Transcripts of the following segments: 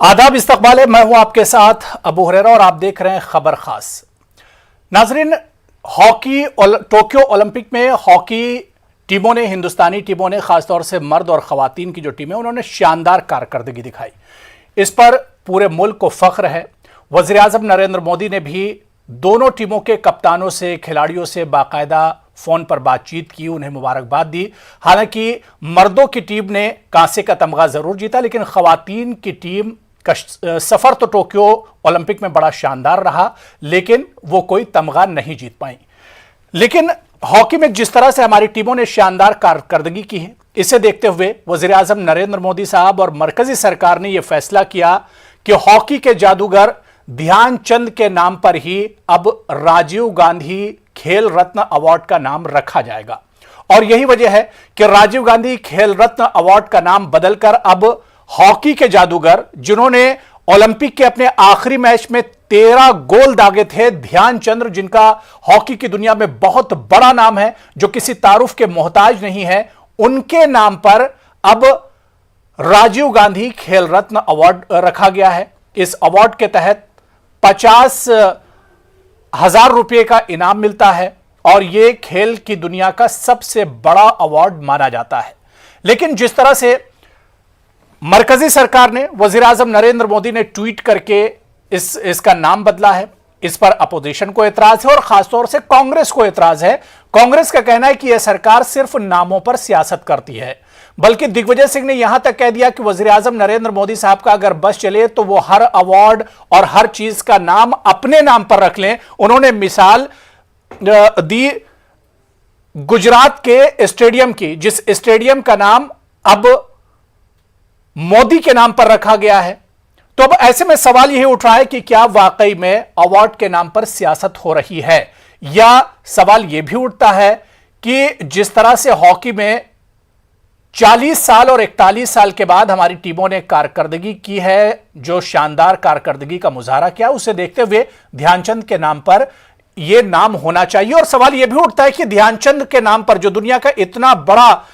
आदाब, इस्तकबाल है। मैं हूं आपके साथ अबू हुरैरा और आप देख रहे हैं खबर खास। नाजरीन, हॉकी टोक्यो ओलंपिक में हॉकी टीमों ने, हिंदुस्तानी टीमों ने, खासतौर से मर्द और खवातीन की जो टीमें, उन्होंने शानदार कारकर्दगी दिखाई। इस पर पूरे मुल्क को फख्र है। वज़ीर आज़म नरेंद्र मोदी ने भी दोनों टीमों के कप्तानों से, खिलाड़ियों से बाकायदा फोन पर बातचीत की, उन्हें मुबारकबाद दी। हालांकि मर्दों की टीम ने कांसे का तमगा जरूर जीता, लेकिन खवातीन की टीम का सफर तो टोक्यो ओलंपिक में बड़ा शानदार रहा, लेकिन वो कोई तमगा नहीं जीत पाई। लेकिन हॉकी में जिस तरह से हमारी टीमों ने शानदार कारकर्दगी की है, इसे देखते हुए वज़ीर आज़म नरेंद्र मोदी साहब और मरकजी सरकार ने यह फैसला किया कि हॉकी के जादूगर ध्यानचंद के नाम पर ही अब राजीव गांधी खेल रत्न अवार्ड का नाम रखा जाएगा। और यही वजह है कि राजीव गांधी खेल रत्न अवार्ड का नाम बदलकर अब हॉकी के जादूगर, जिन्होंने ओलंपिक के अपने आखिरी मैच में 13 गोल दागे थे, ध्यानचंद, जिनका हॉकी की दुनिया में बहुत बड़ा नाम है, जो किसी तारुफ के मोहताज नहीं है, उनके नाम पर अब राजीव गांधी खेल रत्न अवार्ड रखा गया है। इस अवार्ड के तहत 50,000 रुपए का इनाम मिलता है और यह खेल की दुनिया का सबसे बड़ा अवार्ड माना जाता है। लेकिन जिस तरह से मरकजी सरकार ने, वजीर आजम नरेंद्र मोदी ने ट्वीट करके इसका नाम बदला है, इस पर अपोजिशन को एतराज है और खासतौर से कांग्रेस को एतराज है। कांग्रेस का कहना है कि यह सरकार सिर्फ नामों पर सियासत करती है, बल्कि दिग्विजय सिंह ने यहां तक कह दिया कि वजीर आजम नरेंद्र मोदी साहब का अगर बस चले तो वो हर अवार्ड और हर चीज का नाम अपने नाम पर रख लें। उन्होंने मिसाल दी गुजरात के स्टेडियम की, जिस स्टेडियम का नाम अब मोदी के नाम पर रखा गया है। तो अब ऐसे में सवाल यही उठ रहा है कि क्या वाकई में अवार्ड के नाम पर सियासत हो रही है, या सवाल यह भी उठता है कि जिस तरह से हॉकी में 40 साल और 41 साल के बाद हमारी टीमों ने कारकर्दगी की है, जो शानदार कारकर्दगी का मुजाहरा किया, उसे देखते हुए ध्यानचंद के नाम पर यह नाम होना चाहिए। और सवाल यह भी उठता है कि ध्यानचंद के नाम पर, जो दुनिया का इतना बड़ा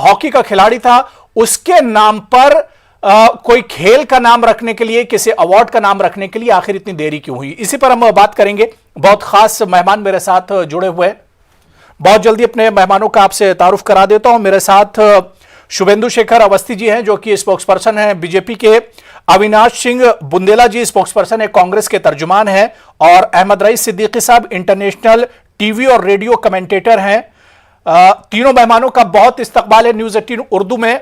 हॉकी का खिलाड़ी था, उसके नाम पर कोई खेल का नाम रखने के लिए, किसी अवार्ड का नाम रखने के लिए आखिर इतनी देरी क्यों हुई? इसी पर हम बात करेंगे। बहुत खास मेहमान मेरे साथ जुड़े हुए हैं। बहुत जल्दी अपने मेहमानों का आपसे तारुफ करा देता हूं। मेरे साथ शुभेंदु शेखर अवस्थी जी हैं, जो कि स्पोक्स पर्सन हैं बीजेपी के। अविनाश सिंह बुंदेला जी स्पोक्स पर्सन है, कांग्रेस के तर्जुमान हैं। और अहमद रईस सिद्दीकी साहब इंटरनेशनल टीवी और रेडियो कमेंटेटर हैं। तीनों मेहमानों का बहुत इस्तकबाल है न्यूज 18 उर्दू में।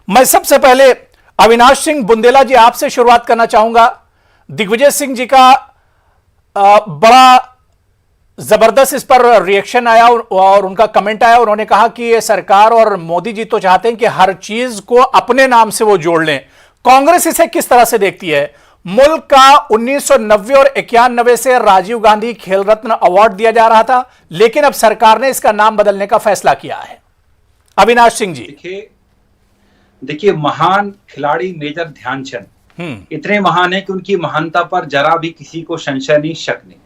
मैं सबसे पहले अविनाश सिंह बुंदेला जी, आपसे शुरुआत करना चाहूंगा। दिग्विजय सिंह जी का बड़ा जबरदस्त इस पर रिएक्शन आया और उनका कमेंट आया। उन्होंने कहा कि ये सरकार और मोदी जी तो चाहते हैं कि हर चीज को अपने नाम से वो जोड़ लें। कांग्रेस इसे किस तरह से देखती है? मुल्क का 1990 और 91 से राजीव गांधी खेल रत्न अवार्ड दिया जा रहा था, लेकिन अब सरकार ने इसका नाम बदलने का फैसला किया है। अविनाश सिंह जी। देखिए, महान खिलाड़ी मेजर ध्यानचंद इतने महान हैं कि उनकी महानता पर जरा भी किसी को संशय नहीं, शक नहीं।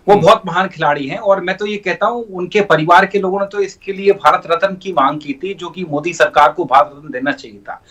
वो बहुत महान खिलाड़ी हैं और मैं तो ये कहता हूं, उनके परिवार के लोगों ने तो इसके लिए भारत रत्न की मांग की थी, जो कि मोदी सरकार को भारत रत्न देना चाहिए था।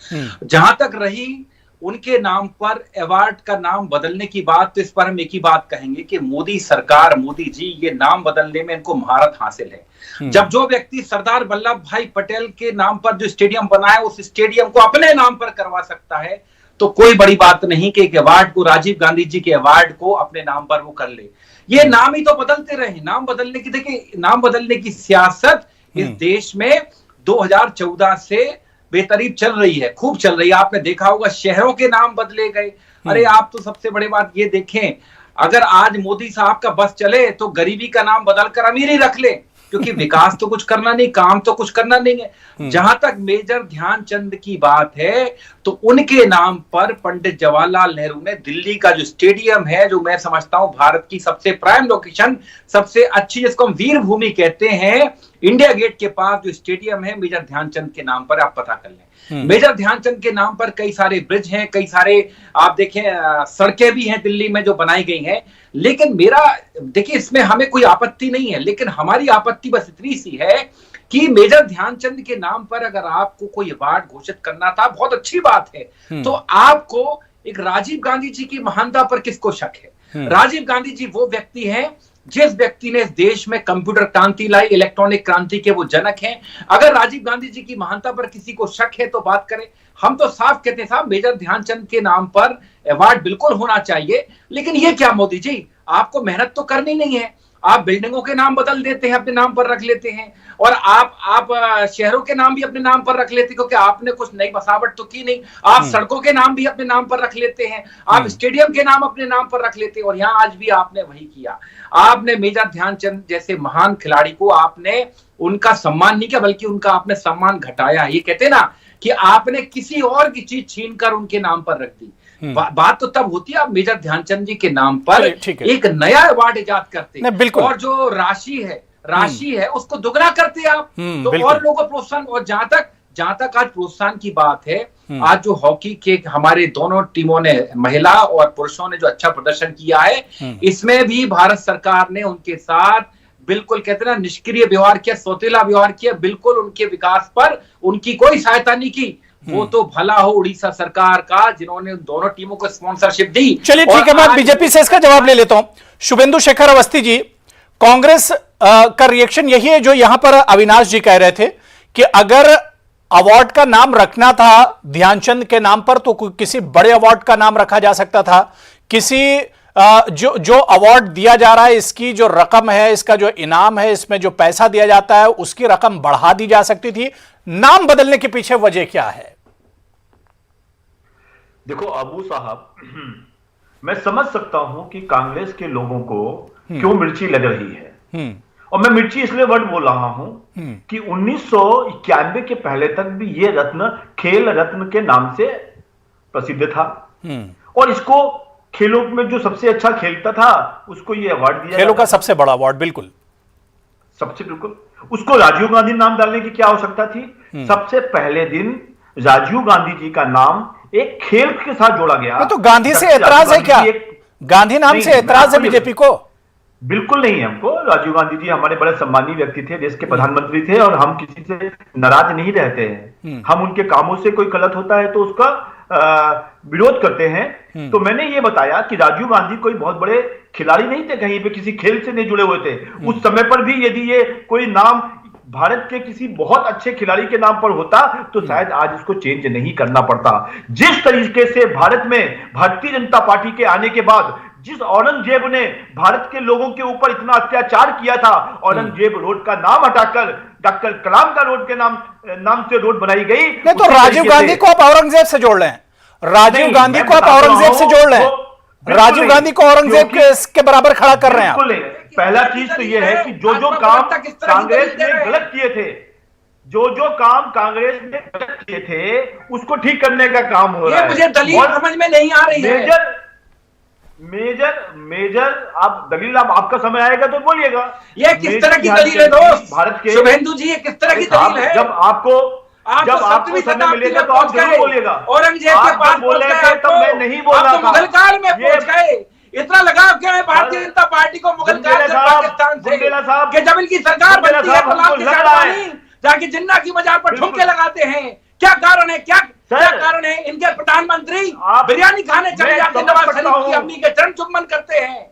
जहां तक रही उनके नाम पर अवार्ड का नाम बदलने की बात, तो इस पर हम एक ही बात कहेंगे कि मोदी सरकार, मोदी जी, ये नाम बदलने में इनको महारत हासिल है। जब जो व्यक्ति सरदार वल्लभ भाई पटेल के नाम पर जो स्टेडियम बना है, उस स्टेडियम को अपने नाम पर करवा सकता है, तो कोई बड़ी बात नहीं कि एक अवार्ड को, राजीव गांधी जी के अवार्ड को अपने नाम पर वो कर ले। ये नाम ही तो बदलते रहे। नाम बदलने की, देखिए, नाम बदलने की सियासत इस देश में 2014 से बेतरीब चल रही है, खूब चल रही है। आपने देखा होगा शहरों के नाम बदले गए। अरे आप तो सबसे बड़ी बात ये देखें, अगर आज मोदी साहब का बस चले तो गरीबी का नाम बदलकर अमीरी रख ले, क्योंकि विकास तो कुछ करना नहीं, काम तो कुछ करना नहीं है। जहां तक मेजर ध्यानचंद की बात है, तो उनके नाम पर पंडित जवाहरलाल नेहरू ने दिल्ली का जो स्टेडियम है, जो मैं समझता हूं भारत की सबसे प्राइम लोकेशन, सबसे अच्छी, जिसको हम वीर भूमि कहते हैं, इंडिया गेट के पास जो स्टेडियम है, मेजर ध्यानचंद के नाम पर, आप पता कर लें। मेजर ध्यानचंद के नाम पर कई सारे ब्रिज हैं, कई सारे आप देखें सड़कें भी हैं दिल्ली में जो बनाई गई हैं। लेकिन मेरा, देखिए, इसमें हमें कोई आपत्ति नहीं है, लेकिन हमारी आपत्ति बस इतनी सी है कि मेजर ध्यानचंद के नाम पर अगर आपको कोई अवार्ड घोषित करना था, बहुत अच्छी बात है, तो आपको एक राजीव गांधी जी की महानता पर किसको शक है? राजीव गांधी जी वो व्यक्ति हैं जिस व्यक्ति ने इस देश में कंप्यूटर क्रांति लाई, इलेक्ट्रॉनिक क्रांति के वो जनक हैं। अगर राजीव गांधी जी की महानता पर किसी को शक है तो बात करें। हम तो साफ कहते हैं साहब, मेजर ध्यानचंद के नाम पर अवार्ड बिल्कुल होना चाहिए। लेकिन ये क्या मोदी जी, आपको मेहनत तो करनी नहीं है, आप बिल्डिंगों के नाम बदल देते हैं, अपने नाम पर रख लेते हैं, और आप शहरों के नाम भी अपने नाम पर रख लेते हैं, क्योंकि आपने कुछ नई बसावट तो की नहीं। आप सड़कों के नाम भी अपने नाम पर रख लेते हैं, आप स्टेडियम के नाम अपने नाम पर रख लेते हैं, और यहाँ आज भी आपने वही किया। आपने मेजर ध्यानचंद जैसे महान खिलाड़ी को आपने उनका सम्मान नहीं किया, बल्कि उनका आपने सम्मान घटाया। ये कहते हैं ना कि आपने किसी और की चीज छीनकर उनके नाम पर रख दी। बात तो तब होती है आप मेजर ध्यानचंद जी के नाम पर एक नया अवार्ड इजाद करते, और जो राशि है उसको दुगना करते आप, तो और लोगों को प्रोत्साहन। और जहां तक आज प्रोत्साहन की बात है, आज जो हॉकी के हमारे दोनों टीमों ने, महिला और पुरुषों ने जो अच्छा प्रदर्शन किया है, इसमें भी भारत सरकार ने उनके साथ बिल्कुल कहते हैं ना निष्क्रिय व्यवहार किया, सौतेला व्यवहार किया, बिल्कुल उनके विकास पर उनकी कोई सहायता नहीं की। वो तो भला हो उड़ीसा सरकार का, जिन्होंने दोनों टीमों को स्पॉन्सरशिप दी। चलिए ठीक है, मैं बीजेपी से इसका जवाब ले लेता हूं। शुभेंदु शेखर अवस्थी जी, कांग्रेस का रिएक्शन यही है जो यहां पर अविनाश जी कह रहे थे कि अगर अवार्ड का नाम रखना था ध्यानचंद के नाम पर तो किसी बड़े अवार्ड का नाम रखा जा सकता था। किसी जो अवार्ड दिया जा रहा है, इसकी जो रकम है, इसका जो इनाम है, इसमें जो पैसा दिया जाता है, उसकी रकम बढ़ा दी जा सकती थी। नाम बदलने के पीछे वजह क्या है? देखो अबू साहब, मैं समझ सकता हूं कि कांग्रेस के लोगों को क्यों मिर्ची लग रही है, और मैं मिर्ची इसलिए वर्ड बोल रहा हूं कि 1991 के पहले तक भी ये रत्न खेल रत्न के नाम से प्रसिद्ध था, और इसको खेलों में जो सबसे अच्छा खेलता था उसको ये अवार्ड दिया, खेलों का सबसे बड़ा अवार्ड, बिल्कुल उसको राजीव गांधी नाम डालने की क्या आवश्यकता थी? सबसे पहले दिन राजीव गांधी जी का नाम एक खेल के साथ जोड़ा गया। तो गांधी से ऐतराज है क्या? गांधी नाम से ऐतराज है बीजेपी को? बिल्कुल नहीं है हमको। राजीव गांधी जी हमारे बड़े सम्मानीय व्यक्ति थे, देश के प्रधानमंत्री थे, और हम किसी से नाराज नहीं रहते हैं। हम उनके कामों से कोई गलत होता है तो उसका विरोध करते हैं। तो मैंने ये बताया कि राजीव गांधी कोई बहुत बड़े खिलाड़ी नहीं थे, कहीं पे किसी खेल से नहीं जुड़े हुए थे। उस समय पर भी यदि ये कोई नाम भारत के किसी बहुत अच्छे खिलाड़ी के नाम पर होता तो शायद आज इसको चेंज नहीं करना पड़ता। जिस तरीके से भारत में भारतीय जनता पार्टी के आने के बाद जिस औरंगजेब ने भारत के लोगों के ऊपर इतना अत्याचार किया था, औरंगजेब रोड का नाम हटाकर डॉक्टर कलाम का रोड के नाम से रोड बनाई गई। नहीं तो राजीव गांधी को आप औरंगजेब से जोड़ लें, राजीव गांधी को आप औरंगजेब से जोड़ लें, राजीव गांधी को औरंगजेब के बराबर खड़ा कर रहे हैं आप। पहला चीज तो यह है कि जो काम कांग्रेस ने गलत किए थे, जो काम कांग्रेस ने गलत किए थे उसको ठीक करने का काम हो रहा है। मुझे दलील समझ में नहीं आ रही है। मेजर आप दलील, आपका समय आएगा तो बोलिएगा। ये किस तरह की दलील है दोस्त? भारत के शुभेंदु जी, ये किस तरह की दलील है? जब आपको समय मिलेगा तो आप जरूर बोलिएगा। औरंगजेब के पास बोले तब मैं नहीं बोल रहा था। मुगल काल में पहुंच गए। इतना लगाव क्यों है भारतीय जनता पार्टी को मुगल काल से, पाकिस्तान से, कि जब इनकी सरकार बनती है तो जाके जिन्ना की मजार पर ठुमके लगाते हैं? क्या कारण है? क्या कारण है? इनके प्रधानमंत्री बिरयानी खाने चले जाते, नवाज शरीफ की अम्मी के चरण चुम्बन करते हैं।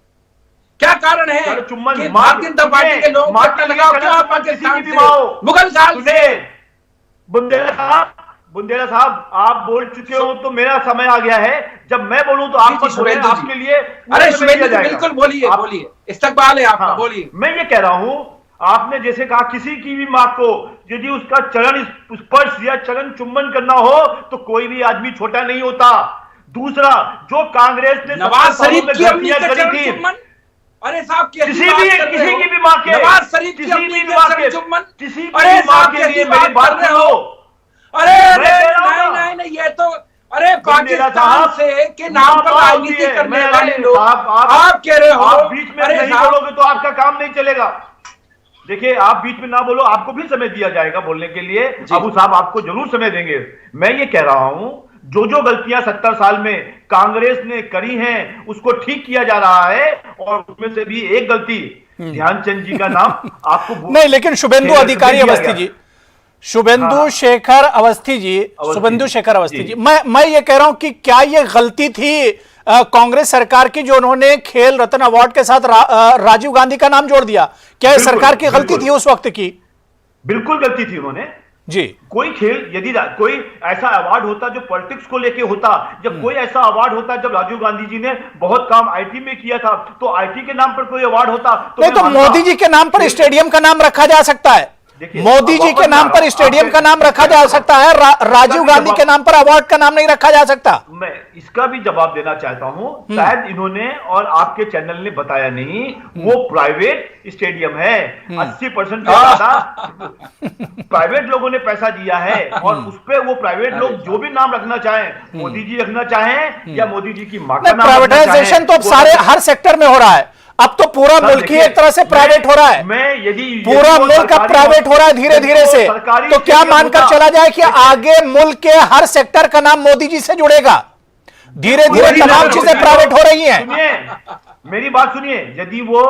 क्या कारण है कि भारतीय जनता पार्टी के लोग लगाव क्यों पाकिस्तान से, मुगल काल से? बुंदेला साहब, आप बोल चुके हो तो मेरा समय आ गया है। जब मैं बोलूं तो आप आपके लिए अरे शुभेंदु जी बिल्कुल बोलिए, इस्तकबाल है आपका, बोलिए। मैं ये कह रहा हूं, आपने जैसे कहा किसी की भी मां को यदि उसका चरण स्पर्श या चरण चुम्बन करना हो तो कोई भी आदमी छोटा नहीं होता। दूसरा, जो कांग्रेस ने नवाज शरीफ की अम्मी के चरण चुम्बन, अरे साहब किसी की भी मां के, नवाज शरीफ की अम्मी के चरण चुम्बन, किसी की मां के लिए मेरी बात कर रहे हो? अरे नहीं, ये तो अरे पाकिस्तान से के नाम पर राजनीति करने वाले लोग आप कह रहे हो। आप बीच में नहीं बोलोगे तो आपका काम नहीं चलेगा। देखिए, आप बीच में ना बोलो, आपको भी समय दिया जाएगा बोलने के लिए। अबू साहब आपको जरूर समय देंगे। मैं ये कह रहा हूं, जो गलतियां 70 साल में कांग्रेस ने करी हैं उसको ठीक किया जा रहा है, और उसमें से भी एक गलती ध्यानचंद जी का नाम आपको नहीं, लेकिन शुभेंदु अधिकारी अवस्थी जी, शुभेंदु शेखर अवस्थी जी, शुभेंदु शेखर अवस्थी जी, मैं ये कह रहा हूं कि क्या ये गलती थी कांग्रेस सरकार की जो उन्होंने खेल रत्न अवार्ड के साथ राजीव गांधी का नाम जोड़ दिया? क्या ये सरकार की गलती थी उस वक्त की? बिल्कुल गलती थी उन्होंने जी। कोई खेल, यदि कोई ऐसा अवार्ड होता जो पॉलिटिक्स को लेके होता, जब कोई ऐसा अवार्ड होता जब राजीव गांधी जी ने बहुत काम आईटी में किया था, तो आईटी के नाम पर कोई अवार्ड होता तो नहीं, तो मोदी जी के नाम पर स्टेडियम का नाम रखा जा सकता है, मोदी जी के नाम पर स्टेडियम का नाम रखा जा सकता है, राजीव गांधी के नाम पर अवार्ड का नाम नहीं रखा जा सकता। मैं इसका भी जवाब देना चाहता हूं, शायद इन्होंने और आपके चैनल ने बताया नहीं, वो प्राइवेट स्टेडियम है, 80% से ज्यादा प्राइवेट लोगों ने पैसा दिया है, और उस पर वो प्राइवेट लोग जो भी नाम रखना चाहें, मोदी जी रखना चाहें या मोदी जी की मां का नाम, प्राइवेटाइजेशन तो अब सारे हर सेक्टर में हो रहा है, अब तो पूरा मुल्क ही एक तरह से प्राइवेट हो रहा है, पूरा मुल्क अब प्राइवेट हो रहा है धीरे धीरे से। तो क्या मानकर चला जाए कि आगे मुल्क के हर सेक्टर का नाम मोदी जी से जुड़ेगा? धीरे धीरे तमाम चीजें प्राइवेट हो रही हैं। मेरी बात सुनिए, यदि वो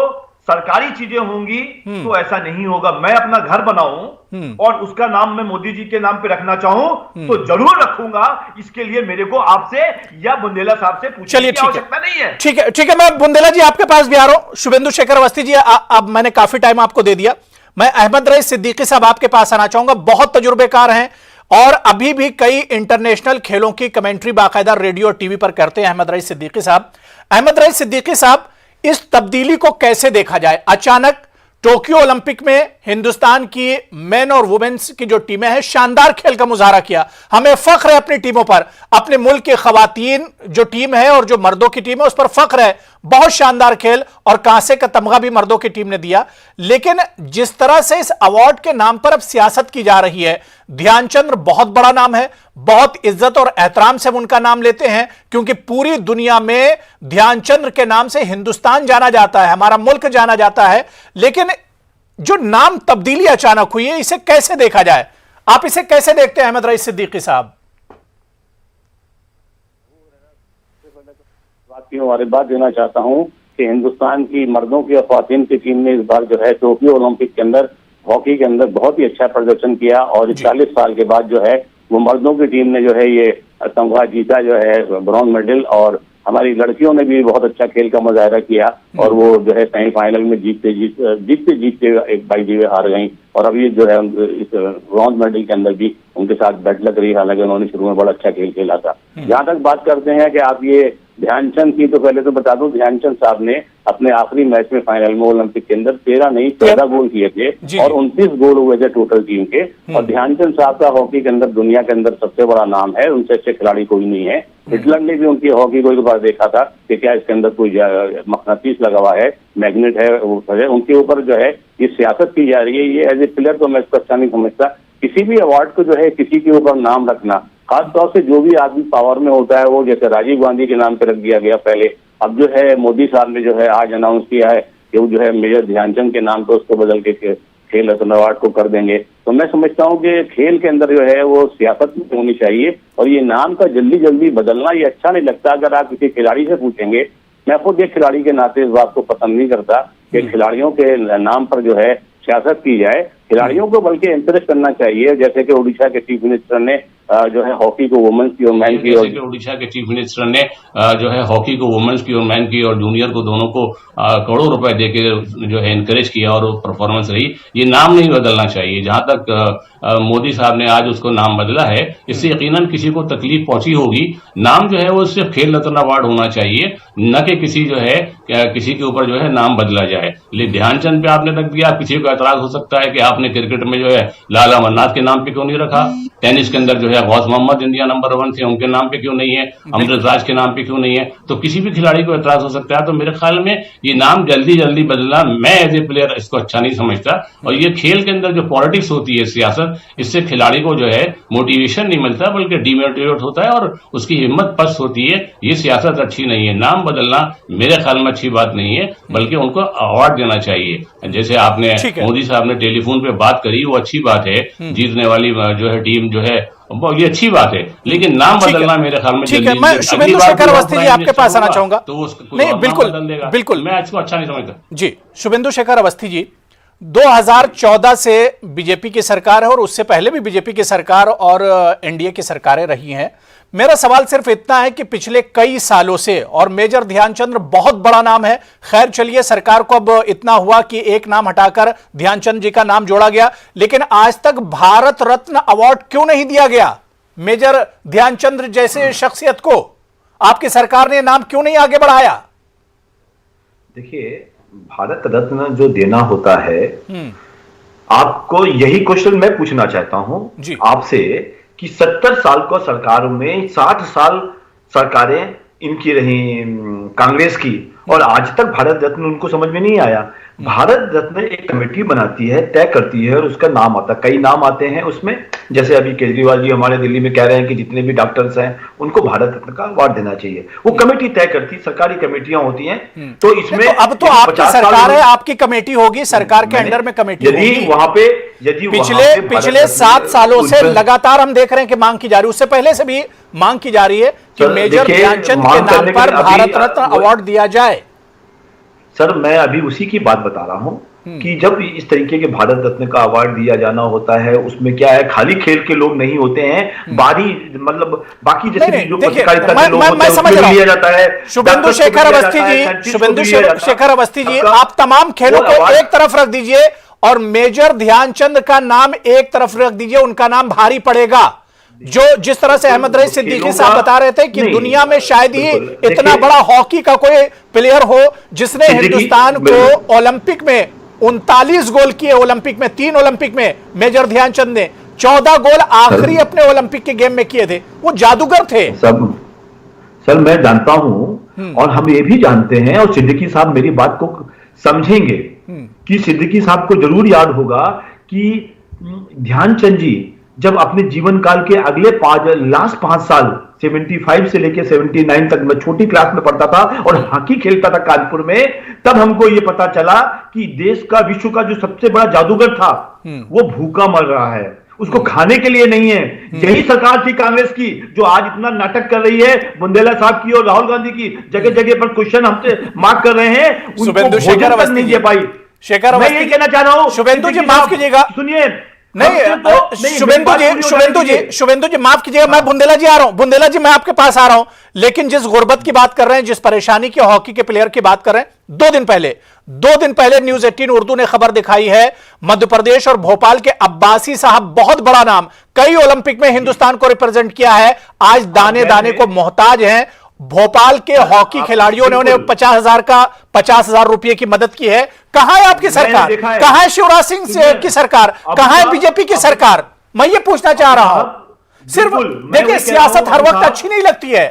सरकारी चीजें होंगी तो ऐसा नहीं होगा। मैं अपना घर बनाऊं और उसका नाम मैं मोदी जी के नाम पे रखना चाहूं तो जरूर रखूंगा। इसके लिए मेरे को आपसे या बुंदेला साहब से पूछने की आवश्यकता नहीं है। ठीक है, ठीक है, मैं बुंदेला जी आपके पास भी आ रहा हूं। शुभेंदु शेखर अवस्थी जी, अब मैंने काफी टाइम आपको दे दिया। मैं अहमद रईस सिद्दीकी साहब आपके पास आना चाहूंगा, बहुत तजुर्बेकार हैं और अभी भी कई इंटरनेशनल खेलों की कमेंट्री बाकायदा रेडियो और टीवी पर करते हैं अहमद रईस सिद्दीकी साहब। अहमद रईस सिद्दीकी साहब, इस तब्दीली को कैसे देखा जाए? अचानक टोक्यो ओलंपिक में हिंदुस्तान की मेन और वुमेन्स की जो टीमें हैं, शानदार खेल का मुजाहरा किया। हमें फख्र है अपनी टीमों पर, अपने मुल्क की खवातीन जो टीम है और जो मर्दों की टीम है उस पर फख्र है। बहुत शानदार खेल और कांसे का तमगा भी मर्दों की टीम ने दिया। लेकिन जिस तरह से इस अवार्ड के नाम पर अब सियासत की जा रही है, ध्यानचंद बहुत बड़ा नाम है, बहुत इज्जत और एहतराम से हम उनका नाम लेते हैं क्योंकि पूरी दुनिया में ध्यानचंद के नाम से हिंदुस्तान जाना जाता है, हमारा मुल्क जाना जाता है। लेकिन जो नाम तब्दीली अचानक हुई है, इसे कैसे देखा जाए? आप इसे कैसे देखते हैं अहमद रईस सिद्दीकी साहब? बात देना चाहता हूं कि हिंदुस्तान की मर्दों की और ख्वातीन की टीम ने इस बार जो है टोक्यो ओलंपिक के अंदर हॉकी के अंदर बहुत ही अच्छा प्रदर्शन किया और 40 साल के बाद जो है वो मर्दों की टीम ने जो है ये तमगा जीता, जो है ब्रॉन्ज मेडल। और हमारी लड़कियों ने भी बहुत अच्छा खेल का मुजाहरा किया और वो जो है सेमीफाइनल में जीतते एक बाई दी हार गई। और अभी जो है इस ब्रॉन्ज मेडल के अंदर भी उनके साथ बैट लग रही, हालांकि उन्होंने शुरू में बड़ा अच्छा खेल खेला था। जहां तक बात करते हैं कि आप ये ध्यानचंद की, तो पहले तो बता दूं ध्यानचंद साहब ने अपने आखिरी मैच में फाइनल में ओलंपिक के अंदर 13 नहीं 14 गोल किए थे और 29 गोल हुए थे टोटल टीम के। और ध्यानचंद साहब का हॉकी के अंदर दुनिया के अंदर सबसे बड़ा नाम है, उनसे अच्छे खिलाड़ी कोई नहीं है। हिटलर ने भी उनकी हॉकी को एक बार देखा था कि क्या इसके अंदर कोई मकनातीस लगा हुआ है, मैग्नेट है, उनके ऊपर जो है ये सियासत की जा रही है। ये एज ए प्लेयर तो मैं इसको अच्छा नहीं समझता। किसी भी अवार्ड को जो है किसी के ऊपर नाम रखना, खासतौर से जो भी आदमी पावर में होता है, वो जैसे राजीव गांधी के नाम पे रख दिया गया पहले, अब जो है मोदी साहब ने जो है आज अनाउंस किया है कि वो जो है मेजर ध्यानचंद के नाम पे उसको बदल के खेल रत्न अवार्ड को कर देंगे। तो मैं समझता हूँ कि खेल के अंदर जो है वो सियासत में होनी चाहिए और ये नाम का जल्दी जल्दी बदलना ये अच्छा नहीं लगता। अगर आप किसी खिलाड़ी से पूछेंगे, मैं खुद एक खिलाड़ी के नाते इस बात को पसंद नहीं करता कि खिलाड़ियों के नाम पर जो है सियासत की जाए। खिलाड़ियों को बल्कि एनकरेज करना चाहिए, जैसे कि उड़ीसा के चीफ मिनिस्टर ने जो है हॉकी को वुमेन्स की और मैन की, और उड़ीसा के चीफ मिनिस्टर ने जो है हॉकी को वुमेन्स की और मैन की और जूनियर को दोनों को करोड़ों रुपए देके जो है एनकरेज किया और परफॉर्मेंस रही। ये नाम नहीं बदलना चाहिए। जहां तक मोदी साहब ने आज उसको नाम बदला है, इससे यकीनन किसी को तकलीफ पहुंची होगी। नाम जो है वो सिर्फ खेल रत्न अवार्ड होना चाहिए, न कि किसी जो है किसी के ऊपर जो है नाम बदला जाए। लेकिन ध्यानचंद पे आपने रख दिया, किसी को एतराज हो सकता है कि आपने क्रिकेट में जो है लाला अमरनाथ के नाम पे क्यों नहीं रखा, टेनिस के अंदर जो है गौस मोहम्मद इंडिया नंबर 1 थे, उनके नाम पे क्यों नहीं है, अमृतराज के नाम पे क्यों नहीं है। तो किसी भी खिलाड़ी को एतराज हो सकता है। तो मेरे ख्याल में ये नाम जल्दी जल्दी बदलना मैं एज ए प्लेयर इसको अच्छा नहीं समझता। और ये खेल के अंदर जो पॉलिटिक्स होती है, सियासत, इससे खिलाड़ी को जो है मोटिवेशन नहीं मिलता बल्कि डिमोटिवेट होता है और उसकी हिम्मत पस्त होती है। ये सियासत अच्छी नहीं है। नाम बदलना मेरे ख्याल में अच्छी बात नहीं है, बल्कि उनको अवार्ड देना चाहिए। जैसे आपने मोदी साहब ने टेलीफोन पे बात करी, वो अच्छी बात है। जीतने वाली जो है टीम जो है ये अच्छी बात है, लेकिन नाम बदलना मेरे ख्याल में ठीक है। मैं शुभेंदु शेखर अवस्थी जी आपके पास आना चाहूंगा। तो नहीं, बिल्कुल बिल्कुल, मैं इसको अच्छा नहीं समझता जी। शुभेंदु शेखर अवस्थी जी, 2014 से बीजेपी की सरकार है और उससे पहले भी बीजेपी की सरकार और एनडीए की सरकारें रही हैं। मेरा सवाल सिर्फ इतना है कि पिछले कई सालों से, और मेजर ध्यानचंद बहुत बड़ा नाम है, खैर चलिए सरकार को अब इतना हुआ कि एक नाम हटाकर ध्यानचंद जी का नाम जोड़ा गया, लेकिन आज तक भारत रत्न अवार्ड क्यों नहीं दिया गया मेजर ध्यानचंद जैसे शख्सियत को? आपकी सरकार ने नाम क्यों नहीं आगे बढ़ाया? देखिए, भारत रत्न जो देना होता है, आपको यही क्वेश्चन मैं पूछना चाहता हूं आपसे कि 70 साल को सरकारों में 60 साल सरकारें इनकी रही कांग्रेस की, और आज तक भारत रत्न उनको समझ में नहीं आया। भारत रत्न एक कमेटी बनाती है, तय करती है, और उसका नाम आता है। कई नाम आते हैं उसमें, जैसे अभी केजरीवाल जी हमारे दिल्ली में कह रहे हैं कि जितने भी डॉक्टर्स हैं उनको भारत रत्न का अवार्ड देना चाहिए। वो कमेटी तय करती, सरकारी कमेटियां होती हैं। तो इसमें अब तो आपकी सरकार है, आपकी कमेटी होगी, सरकार के अंडर में कमेटी होगी। यदि वहां पे पिछले 7 सालों से लगातार हम देख रहे हैं कि मांग की जा रही है, उससे पहले से भी मांग की जा रही है कि मेजर ध्यानचंद के नाम पर भारत रत्न अवार्ड दिया जाए। सर, मैं अभी उसी की बात बता रहा हूं कि जब इस तरीके के भारत रत्न का अवार्ड दिया जाना होता है, उसमें क्या है, खाली खेल के लोग नहीं होते हैं, बाकी मतलब बाकी जैसे जो पत्रकारिता के लोग होते हैं उसमें लिया जाता है। शुभेंदु शेखर अवस्थी जी, शुभेंदु शेखर अवस्थी जी, आप तमाम खेलों को एक तरफ रख दीजिए और मेजर ध्यानचंद का नाम एक तरफ रख दीजिए, उनका नाम भारी पड़ेगा। जो जिस तरह से अहमद रईस सिद्दीकी साहब बता रहे थे कि दुनिया में शायद ही इतना बड़ा हॉकी का कोई प्लेयर हो जिसने हिंदुस्तान को ओलंपिक में 39 गोल किए, ओलंपिक में 3 ओलंपिक में मेजर ध्यानचंद ने 14 गोल आखिरी अपने ओलंपिक के गेम में किए थे। वो जादूगर थे। सर मैं जानता हूं, और हम ये भी जानते हैं, और सिद्दीकी साहब मेरी बात को समझेंगे कि सिद्दीकी साहब को जरूर याद होगा कि ध्यानचंद जी जब अपने जीवन काल के अगले लास्ट 5 साल 75 से लेकर 79 तक मैं छोटी क्लास में पढ़ता था और हॉकी खेलता था कानपुर में, तब हमको यह पता चला कि देश का, विश्व का जो सबसे बड़ा जादूगर था वो भूखा मर रहा है, उसको खाने के लिए नहीं है। यही सरकार थी कांग्रेस की जो आज इतना नाटक कर रही है, बुंदेला साहब की और राहुल गांधी की, जगह जगह पर क्वेश्चन हमसे मार्क कर रहे हैं, उनको शेखर अवस्थी नहीं दे पाई। मैं ये कहना चाह रहा हूं, शुभेंदु जी माफ कीजिएगा, सुनिए, नहीं शुभेंदु जी माफ कीजिएगा, मैं बुंदेला जी आ रहा हूं, बुंदेला जी मैं आपके पास आ रहा हूं, लेकिन जिस गुर्बत की बात कर रहे हैं, जिस परेशानी की हॉकी के प्लेयर की बात कर रहे हैं, 2 दिन पहले न्यूज 18 उर्दू ने खबर दिखाई है, मध्य प्रदेश और भोपाल के अब्बासी साहब, बहुत बड़ा नाम, कई ओलंपिक में हिंदुस्तान को रिप्रेजेंट किया है, आज दाने दाने को मोहताज हैं। भोपाल के हॉकी खिलाड़ियों ने उन्हें 50,000 रुपए की मदद की है। कहां है आपकी सरकार? कहां है शिवराज सिंह की सरकार? कहां है बीजेपी की सरकार? मैं ये पूछना चाह रहा हूं। सिर्फ देखिए, सियासत हर वक्त अच्छी नहीं लगती है।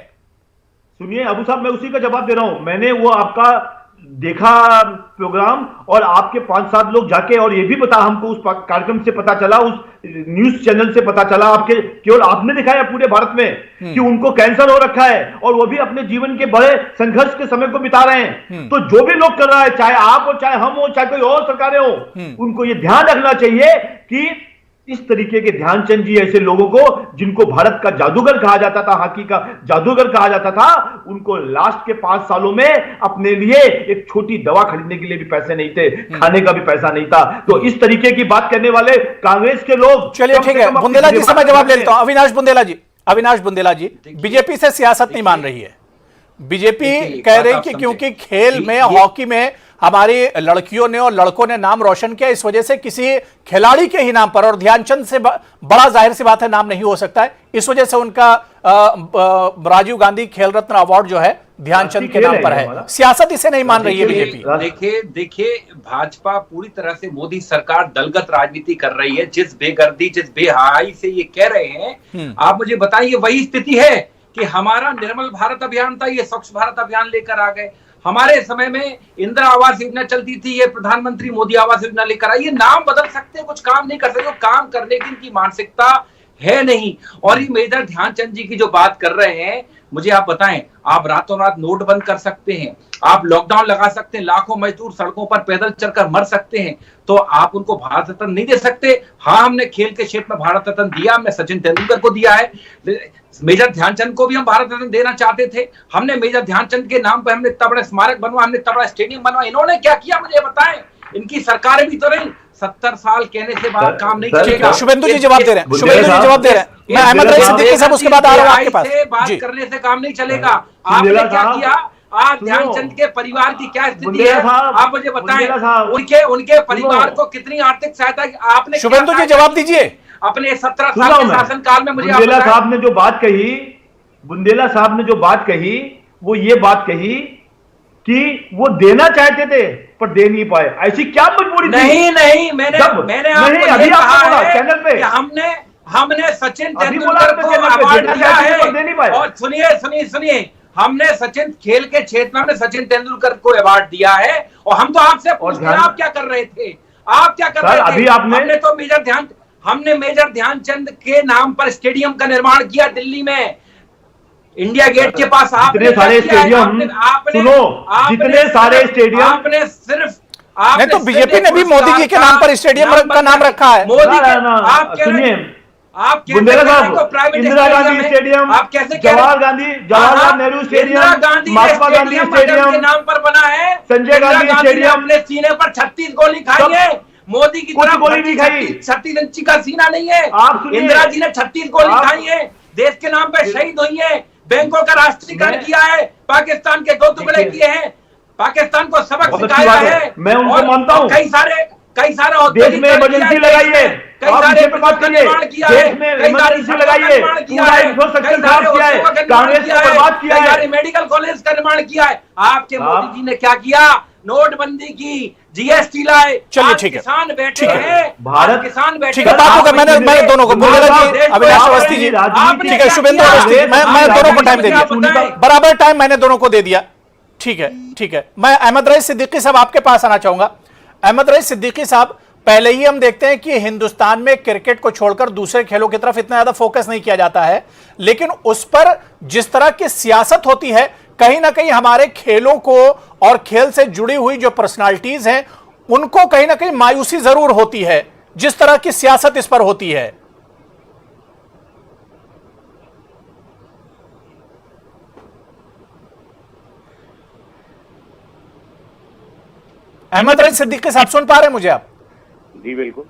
सुनिए अबू साहब, मैं उसी का जवाब दे रहा हूं। मैंने वो आपका देखा प्रोग्राम, और आपके 5-7 लोग जाके, और ये भी पता हमको उस कार्यक्रम से पता चला, उस न्यूज चैनल से पता चला, आपके केवल आपने दिखाया पूरे भारत में कि उनको कैंसर हो रखा है और वो भी अपने जीवन के बड़े संघर्ष के समय को बिता रहे हैं। तो जो भी लोग कर रहा है, चाहे आप हो, चाहे हम हो, चाहे कोई और सरकारें हो, उनको ये ध्यान रखना चाहिए कि इस तरीके के ध्यानचंद जी ऐसे लोगों को, जिनको भारत का जादूगर कहा जाता था, हॉकी का जादूगर कहा जाता था, उनको लास्ट के 5 सालों में अपने लिए एक छोटी दवा खरीदने के लिए भी पैसे नहीं थे, खाने का भी पैसा नहीं था। तो इस तरीके की बात करने वाले कांग्रेस के लोग, चलिए ठीक है, बुंदेला जी से मैं जवाब ले लेता हूं। अविनाश बुंदेला जी, बीजेपी से सियासत नहीं मान रही है। बीजेपी कह रही कि क्योंकि खेल में, हॉकी में हमारी लड़कियों ने और लड़कों ने नाम रोशन किया, इस वजह से किसी खिलाड़ी के ही नाम पर, और ध्यानचंद से बड़ा जाहिर सी बात है नाम नहीं हो सकता है, इस वजह से उनका राजीव गांधी खेल रत्न अवार्ड जो है ध्यानचंद के नाम पर है। सियासत इसे नहीं मान रही है बीजेपी। देखिए भाजपा पूरी तरह से मोदी सरकार दलगत राजनीति कर रही है। जिस बेगर्दी, जिस बेहयाई से ये कह रहे हैं, आप मुझे बताइए, वही स्थिति है कि हमारा निर्मल भारत अभियान था, ये स्वच्छ भारत अभियान लेकर आ गए। हमारे समय में इंदिरा आवास योजना चलती थी, ये प्रधानमंत्री मोदी आवास योजना लेकर आई। ये नाम बदल सकते हैं, कुछ काम नहीं कर सकते, काम करने की इनकी मानसिकता है नहीं। और ये मेजर ध्यानचंद जी की जो बात कर रहे हैं, मुझे आप बताएं, आप रातों रात नोट बंद कर सकते हैं, आप लॉकडाउन लगा सकते हैं, लाखों मजदूर सड़कों पर पैदल चलकर मर सकते हैं, तो आप उनको भारत रत्न नहीं दे सकते? हाँ, हमने खेल के क्षेत्र में भारत रत्न दिया, हमने सचिन तेंदुलकर को दिया है, मेजर ध्यानचंद को भी हम भारत रत्न देना चाहते थे। हमने मेजर ध्यानचंद के नाम पर हमने इतना बड़ा स्मारक बनवा, हमने इतना बड़ा स्टेडियम बनवा, इन्होंने क्या किया मुझे बताएं? इनकी सरकारें भी तो नहीं, 70 साल कहने से बाद काम नहीं चलेगा। शुभेंदु जी जवाब दे रहे हैं, शुभेंदु जी जवाब दे रहे हैं। मैं अहमद रईस सिद्दीकी साहब उसके बाद आ रहा हूं आपके पास। बात करने से काम नहीं चलेगा। आपने क्या किया? आज ध्यानचंद के परिवार की क्या स्थिति है आप मुझे बताएं? उनके परिवार को कितनी आर्थिक सहायता आपने? शुभेंदु जी जवाब दीजिए। अपने 17 साल के शासनकाल में मुझे बुंदेला साहब ने जो बात कही, बुंदेला साहब ने जो बात कही, वो ये बात कही कि वो देना चाहते थे पर दे नहीं पाए। ऐसी क्या मजबूरी थी? नहीं, मैंने आपको अभी कहा है चैनल पे हमने सचिन तेंदुलकर को अवार्ड दिया है। और सुनिए, हमने सचिन खेल के क्षेत्र में हमने सचिन तेंदुलकर को अवार्ड दिया है। और हम तो आपसे पूछते हैं, आप क्या कर रहे थे? आप क्या कर रहे थे? अभी हमने तो मेजर ध्यानचंद के नाम पर स्टेडियम का निर्माण किया दिल्ली में, इंडिया गेट के पास। जितने सारे स्टेडियम, सुनो, जितने सारे स्टेडियम आपने सिर्फ नहीं तो बीजेपी ने भी मोदी जी के नाम पर स्टेडियम का नाम रखा है। मोदी के आप सुनिए, आप बुंदेला साहब, इंदिरा गांधी स्टेडियम, आप कैसे जवाहरलाल नेहरू स्टेडियम, महात्मा गांधी स्टेडियम के नाम पर बना है। संजय गांधी स्टेडियम, अपने सीने पर 36 गोली खाई है। मोदी की तरह गोली नहीं खाई, 36 इंची का सीना नहीं है। इंदिरा जी ने 36 गोली खाई है, देश के नाम पर शहीद हुई है, बैंकों का राष्ट्रीयकरण किया है, पाकिस्तान के 2 टुकड़े किए हैं, पाकिस्तान को सबक सिखाया है। मैं उनको मानता हूँ। कई सारे देश में इमरजेंसी लगाई है, कई सारे बात करिए, देश में इमरजेंसी लगाई है, पूरा इंफ्रास्ट्रक्चर खराब किया है, कांग्रेस ने बर्बाद किया है, मेडिकल कॉलेज का निर्माण किया है। आपके मोदी जी ने क्या किया? नोटबंदी की, जीएसटी लाए। चलिए ठीक है, किसान बैठे हैं, भारत किसान बैठे। ठीक है, बात होगा। मैंने दोनों को, बुंदेला जी, अविनाश अवस्थी जी, ठीक है, शुभेंदु अवस्थी, मैं दोनों को टाइम दे दिया, बराबर टाइम मैंने दोनों को दे दिया। ठीक है, मैं अहमद रईस सिद्दीकी साहब आपके पास आना चाहूंगा। अहमद रईस सिद्दीकी साहब, पहले ही हम देखते हैं कि हिंदुस्तान में क्रिकेट को छोड़कर दूसरे खेलों की तरफ इतना ज्यादा फोकस नहीं किया जाता है, लेकिन उस पर जिस तरह की सियासत होती है, कहीं ना कहीं हमारे खेलों को और खेल से जुड़ी हुई जो पर्सनालिटीज हैं उनको कहीं ना कहीं मायूसी जरूर होती है, जिस तरह की सियासत इस पर होती है। अहमद रईस सिद्दीकी साहब सुन पा रहे हैं मुझे आप? जी बिल्कुल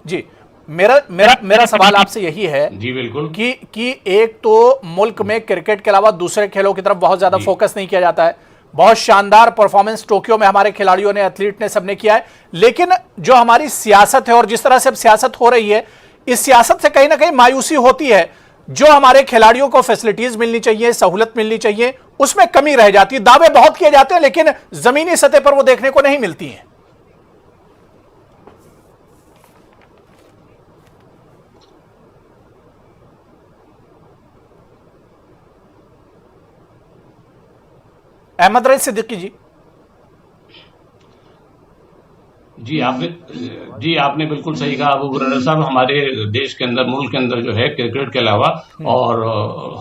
जी। मेरा सवाल आपसे यही है जी बिल्कुल कि एक तो मुल्क में क्रिकेट के अलावा दूसरे खेलों की तरफ बहुत ज्यादा फोकस नहीं किया जाता है। बहुत शानदार परफॉर्मेंस टोक्यो में हमारे खिलाड़ियों ने, एथलीट ने, सबने किया है, लेकिन जो हमारी सियासत है और जिस तरह से अब सियासत हो रही है, इस सियासत से कहीं ना कहीं मायूसी होती है। जो हमारे खिलाड़ियों को फैसिलिटीज मिलनी चाहिए, सहूलत मिलनी चाहिए, उसमें कमी रह जाती है। दावे बहुत किए जाते हैं लेकिन जमीनी सतह पर वो देखने को नहीं मिलती हैं। अहमद रईस सिद्दीकी जी, आपने बिल्कुल सही कहा अबू हुरैरा साहब। हमारे देश के अंदर, मुल्क के अंदर जो है क्रिकेट के अलावा और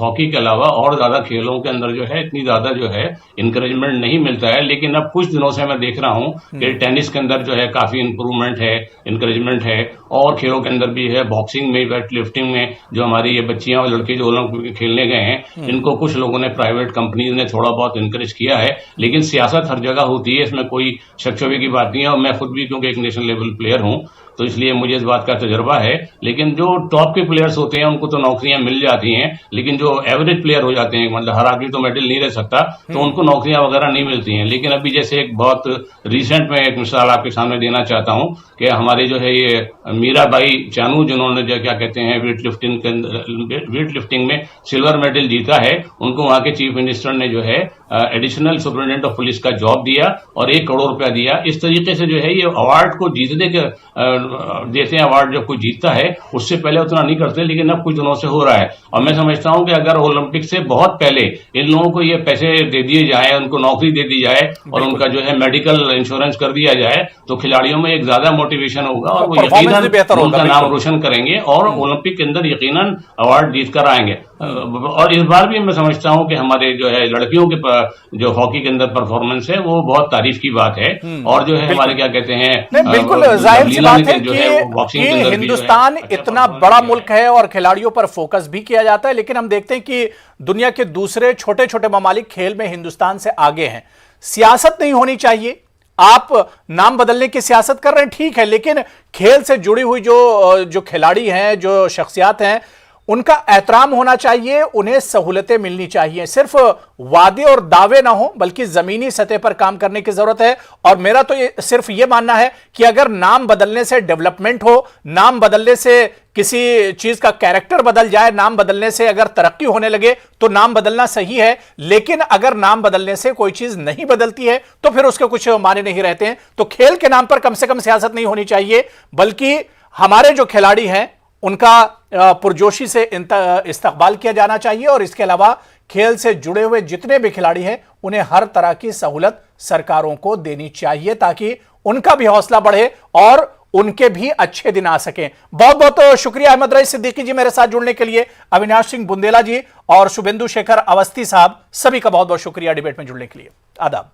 हॉकी के अलावा और ज्यादा खेलों के अंदर जो है इतनी ज्यादा जो है इंकरेजमेंट नहीं मिलता है। लेकिन अब कुछ दिनों से मैं देख रहा हूं कि टेनिस के अंदर जो है काफी इंप्रूवमेंट है, इंकरेजमेंट है, और खेलों के अंदर भी है। बॉक्सिंग में, वेट लिफ्टिंग में जो हमारी ये बच्चियां और लड़के जो ओलंपिक खेलने गए हैं, इनको कुछ लोगों ने, प्राइवेट कंपनीज ने थोड़ा बहुत इंकरेज किया है। लेकिन सियासत हर जगह होती है, इसमें कोई शक शुबे की बात नहीं है। और मैं खुद भी क्योंकि एक नेशनल लेवल प्लेयर हूं तो इसलिए मुझे इस बात का तजुर्बा है। लेकिन जो टॉप के प्लेयर्स होते हैं उनको तो नौकरियां मिल जाती हैं, लेकिन जो एवरेज प्लेयर हो जाते हैं, मतलब हर आदमी तो मेडल नहीं रह सकता, तो उनको नौकरियां वगैरह नहीं मिलती हैं। लेकिन अभी जैसे एक बहुत रिसेंट में एक मिसाल आपके सामने देना चाहता हूं कि हमारे जो है ये मीराबाई चानू, जिन्होंने जो क्या कहते हैं वेट लिफ्टिंग में सिल्वर मेडल जीता है, उनको वहां के चीफ मिनिस्टर ने जो है एडिशनल सुपरिटेंडेंट ऑफ पुलिस का जॉब दिया और 1 करोड़ रुपया दिया। इस तरीके से जो है ये अवार्ड को जीतने के देते हैं। अवार्ड जब कोई जीतता है उससे पहले उतना नहीं करते, लेकिन अब कुछ दिनों से हो रहा है। और मैं समझता हूं कि अगर ओलंपिक से बहुत पहले इन लोगों को ये पैसे दे दिए जाए, उनको नौकरी दे दी जाए और उनका जो है मेडिकल इंश्योरेंस कर दिया जाए, तो खिलाड़ियों में एक ज्यादा मोटिवेशन होगा और वो यकीनन उनका नाम रोशन करेंगे और ओलंपिक के अंदर यकीनन अवार्ड जीत कर आएंगे। और इस बार भी मैं समझता हूं कि हमारे जो है लड़कियों के जो हॉकी के अंदर परफॉर्मेंस है वो बहुत तारीफ की बात है। और जो है हमारे क्या कहते हैं, नहीं, बिल्कुल जाहिर सी बात है जो कि है बॉक्सिंग के अंदर भी हिंदुस्तान जो है अच्छा इतना performance बड़ा किया मुल्क है और खिलाड़ियों पर फोकस भी किया जाता है, लेकिन हम देखते हैं कि दुनिया के दूसरे छोटे छोटे ममालिक खेल में हिंदुस्तान से आगे हैं। सियासत नहीं होनी चाहिए, आप नाम बदलने की सियासत कर रहे हैं, ठीक है, लेकिन खेल से जुड़ी हुई जो खिलाड़ी हैं, जो शख्सियात हैं, उनका एहतराम होना चाहिए, उन्हें सहूलतें मिलनी चाहिए। सिर्फ वादे और दावे ना हो, बल्कि जमीनी सतह पर काम करने की जरूरत है। और मेरा तो सिर्फ यह मानना है कि अगर नाम बदलने से डेवलपमेंट हो, नाम बदलने से किसी चीज का कैरेक्टर बदल जाए, नाम बदलने से अगर तरक्की होने लगे, तो नाम बदलना सही है। लेकिन अगर नाम बदलने से कोई चीज नहीं बदलती है तो फिर उसके कुछ माने नहीं रहते हैं। तो खेल के नाम पर कम से कम सियासत नहीं होनी चाहिए, बल्कि हमारे जो खिलाड़ी हैं उनका पुरजोशी से इस्तकबाल किया जाना चाहिए। और इसके अलावा खेल से जुड़े हुए जितने भी खिलाड़ी हैं उन्हें हर तरह की सहूलत सरकारों को देनी चाहिए, ताकि उनका भी हौसला बढ़े और उनके भी अच्छे दिन आ सकें। बहुत बहुत शुक्रिया अहमद रईस सिद्दीकी जी मेरे साथ जुड़ने के लिए, अविनाश सिंह बुंदेला जी और शुभेंदु शेखर अवस्थी साहब, सभी का बहुत बहुत शुक्रिया डिबेट में जुड़ने के लिए। आदाब।